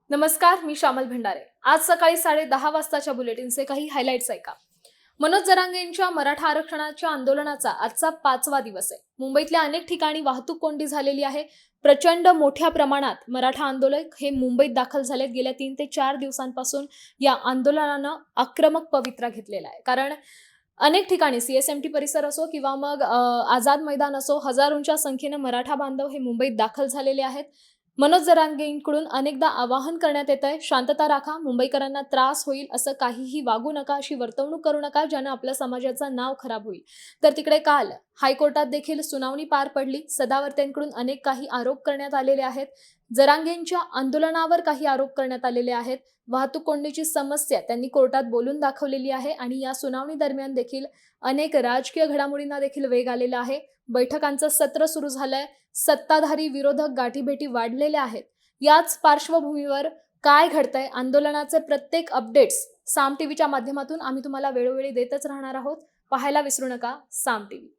नमस्कार, मी श्यामल भंडारे. आज सकाळी 10:30 वाजताच्या बुलेटिनचे काही हायलाइट्स ऐका. मनोज जरांगे यांच्या मराठा आरक्षणाच्या आंदोलनाचा आजचा 5वा दिवस आहे. मुंबईतल्या अनेक ठिकाणी वाहतूक कोंडी झालेली आहे. प्रचंड मोठ्या प्रमाणात मराठा आंदोलक हे मुंबईत दाखल झालेत. गेल्या 3 ते 4 दिवसांपासून या आंदोलनानं आक्रमक पवित्रा घेतलेला आहे. कारण अनेक ठिकाणी सीएसएमटी परिसर असो किंवा मग आझाद मैदान असो, हजारोंच्या संख्येनं मराठा बांधव हे मुंबईत दाखल झालेले आहेत. मनोज जरांगेंकडून अनेकदा आवाहन करण्यात येत आहे, शांतता राखा, मुंबईकरांना त्रास होईल, असं काहीही वागू नका, अशी वर्तवणूक करू नका ज्यानं आपल्या समाजाचं नाव खराब होईल. तर तिकडे काल हायकोर्टात देखील सुनावणी पार पडली. सदावर्तेंकडून अनेक काही आरोप करण्यात आलेले आहेत. जरांगेंच्या आंदोलनावर काही आरोप करण्यात आलेले आहेत. वाहतूक कोंडीची समस्या त्यांनी कोर्टात बोलून दाखवलेली आहे आणि या सुनावणी दरम्यान देखील अनेक राजकीय घडामोडींना देखील वेग आलेला आहे. बैठकांचं सत्र सुरू झालंय. सत्ताधारी विरोधक गाठीभेटी वाढलेल्या आहेत. याच पार्श्वभूमीवर काय घडतंय, आंदोलनाचे प्रत्येक अपडेट्स साम टीव्हीच्या माध्यमातून आम्ही तुम्हाला वेळोवेळी देतच राहणार आहोत. पाहायला विसरू नका साम टीव्ही.